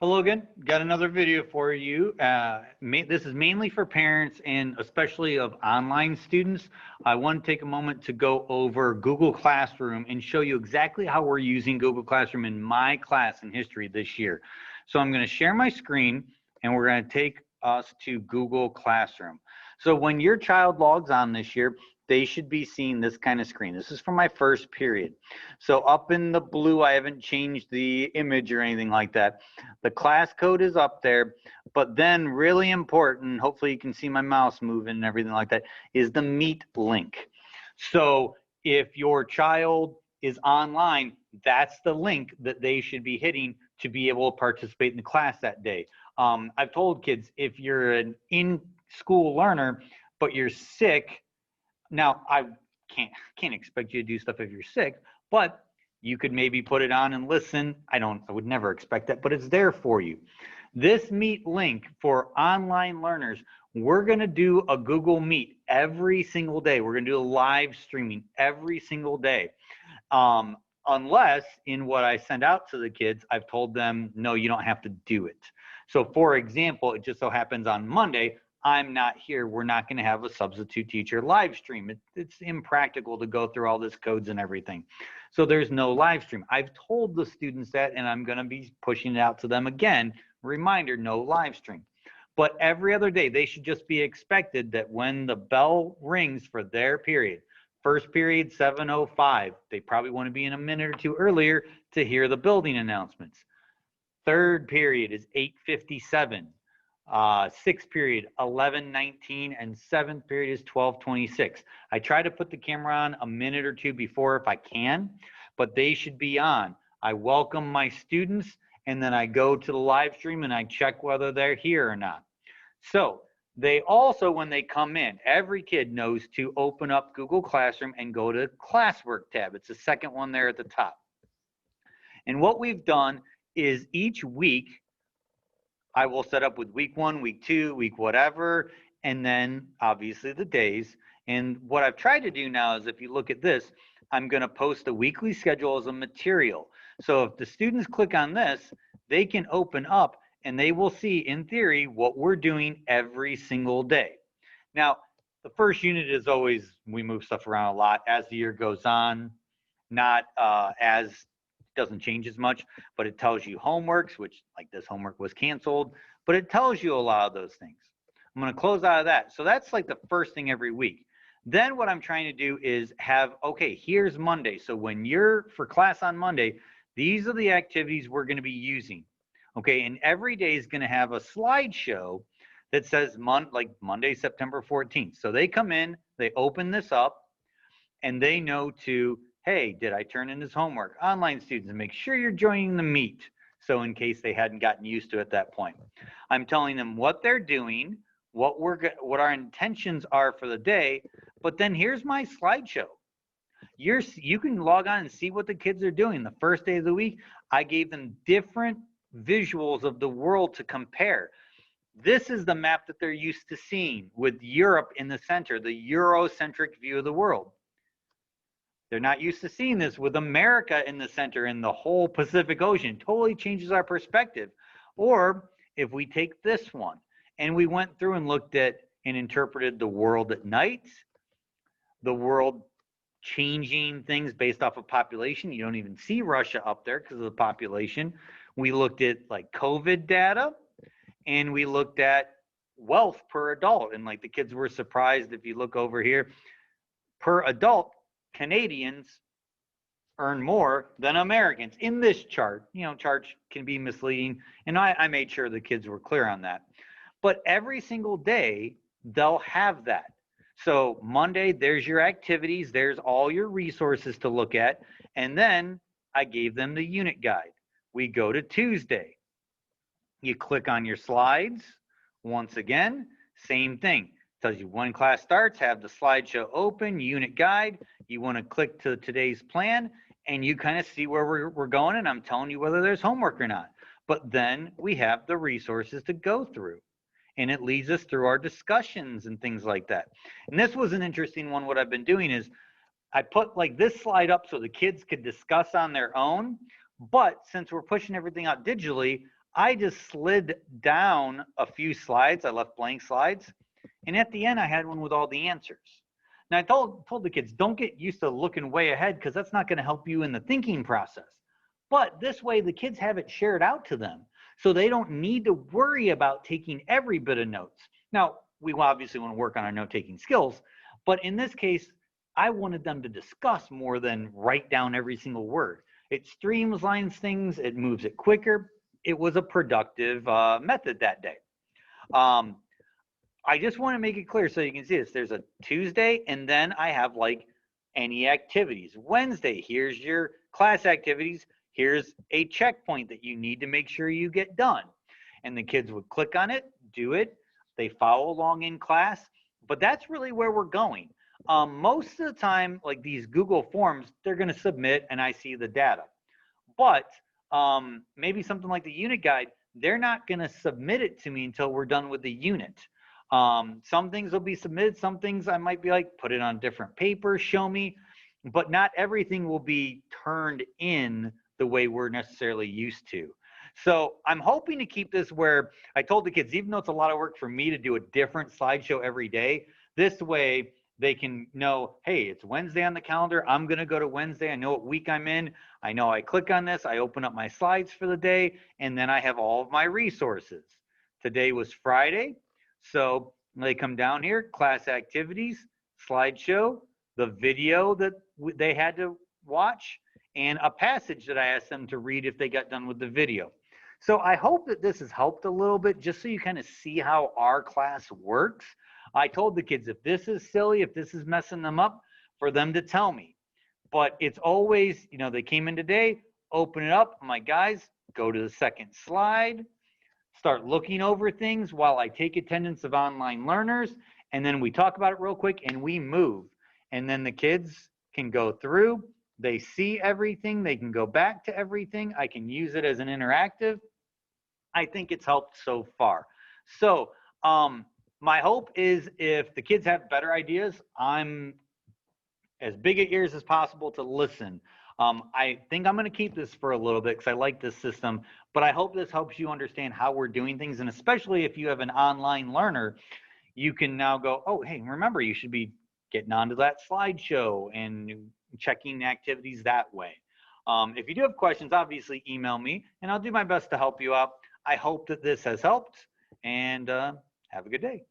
Hello again. Got another video for you. This is mainly for parents and especially of online students. I want to take a moment to go over Google Classroom and show you exactly how we're using Google Classroom in my class in history this year. So I'm going to share my screen and we're going to take us to Google Classroom. So when your child logs on this year, they should be seeing this kind of screen. This is for my first period. So up in the blue, I haven't changed the image or anything like that. The class code is up there, but then really important, hopefully you can see my mouse moving and everything like that, is the Meet link. So if your child is online, that's the link that they should be hitting to be able to participate in the class that day. I've told kids, if you're an in-school learner, but you're sick, now, I can't expect you to do stuff if you're sick, but you could maybe put it on and listen. I would never expect that, but it's there for you. This Meet link for online learners, we're going to do a Google Meet every single day. We're going to do a live streaming every single day. Unless in what I send out to the kids, I've told them, no, you don't have to do it. So for example, it just so happens on Monday, I'm not here. We're not going to have a substitute teacher live stream. It's impractical to go through all this codes and everything. So there's no live stream. I've told the students that, and I'm going to be pushing it out to them again. Reminder, no live stream. But every other day, they should just be expected that when the bell rings for their period, first period 7:05, they probably want to be in a minute or two earlier to hear the building announcements. Third period is 8:57. Sixth period 11:19, and seventh period is 12:26. I try to put the camera on a minute or two before if I can, but they should be on. I welcome my students and then I go to the live stream and I check whether they're here or not. So they also, when they come in, every kid knows to open up Google Classroom and go to Classwork tab. It's the second one there at the top. And what we've done is each week I will set up with week 1, week 2, week whatever, and then obviously the days. And what I've tried to do now is, if you look at this, I'm going to post a weekly schedule as a material. So if the students click on this, they can open up and they will see, in theory, what we're doing every single day. Now, the first unit is always, we move stuff around a lot as the year goes on, not as doesn't change as much, but it tells you homeworks, which like this homework was canceled, but it tells you a lot of those things. I'm going to close out of that. So that's like the first thing every week. Then what I'm trying to do is have, okay, here's Monday. So when you're for class on Monday, these are the activities we're going to be using. Okay, and every day is going to have a slideshow that says like Monday, September 14th. So they come in, they open this up, and they know to, hey, did I turn in his homework? Online students, make sure you're joining the Meet. So in case they hadn't gotten used to it at that point, I'm telling them what they're doing, what our intentions are for the day. But then here's my slideshow. You can log on and see what the kids are doing. The first day of the week, I gave them different visuals of the world to compare. This is the map that they're used to seeing with Europe in the center, the Eurocentric view of the world. They're not used to seeing this with America in the center and the whole Pacific Ocean. Totally changes our perspective. Or if we take this one and we went through and looked at and interpreted the world at night, the world changing things based off of population. You don't even see Russia up there because of the population. We looked at like COVID data, and we looked at wealth per adult. And like the kids were surprised, if you look over here, per adult, Canadians earn more than Americans in this chart. You know, charts can be misleading, and I made sure the kids were clear on that. But every single day, they'll have that. So Monday, there's your activities, there's all your resources to look at, and then I gave them the unit guide. We go to Tuesday. You click on your slides. Once again, same thing. Tells you when class starts, have the slideshow open, unit guide. You want to click to today's plan, and you kind of see where we're going, and I'm telling you whether there's homework or not. But then we have the resources to go through, and it leads us through our discussions and things like that. And this was an interesting one. What I've been doing is I put like this slide up so the kids could discuss on their own, but since we're pushing everything out digitally, I just slid down a few slides. I left blank slides. And at the end, I had one with all the answers. Now, I told the kids, don't get used to looking way ahead because that's not going to help you in the thinking process. But this way, the kids have it shared out to them. So they don't need to worry about taking every bit of notes. Now, we obviously want to work on our note-taking skills. But in this case, I wanted them to discuss more than write down every single word. It streamlines things. It moves it quicker. It was a productive method that day. Um, I just want to make it clear so you can see this. There's a Tuesday, and then I have like any activities. Wednesday, here's your class activities. Here's a checkpoint that you need to make sure you get done. And the kids would click on it, do it. They follow along in class. But that's really where we're going. Most of the time, like these Google Forms, they're going to submit and I see the data. But maybe something like the unit guide, they're not going to submit it to me until we're done with the unit. Some things will be submitted. Some things I might be like, put it on different paper, show me. But not everything will be turned in the way we're necessarily used to. So I'm hoping to keep this where I told the kids, even though it's a lot of work for me to do a different slideshow every day, this way they can know, hey, it's Wednesday on the calendar. I'm going to go to Wednesday. I know what week I'm in. I know I click on this. I open up my slides for the day, and then I have all of my resources. Today was Friday. So they come down here, class activities, slideshow, the video that they had to watch, and a passage that I asked them to read if they got done with the video. So I hope that this has helped a little bit, just so you kind of see how our class works. I told the kids, if this is silly, if this is messing them up, for them to tell me. But it's always, you know, they came in today, open it up. I'm like, guys, go to the second slide, start looking over things while I take attendance of online learners, and then we talk about it real quick and we move. And then the kids can go through, they see everything, they can go back to everything. I can use it as an interactive. I think it's helped so far. So my hope is if the kids have better ideas, I'm as big at ears as possible to listen. I think I'm going to keep this for a little bit because I like this system, but I hope this helps you understand how we're doing things. And especially if you have an online learner, you can now go, oh, hey, remember, you should be getting onto that slideshow and checking activities that way. If you do have questions, obviously email me and I'll do my best to help you out. I hope that this has helped, and have a good day.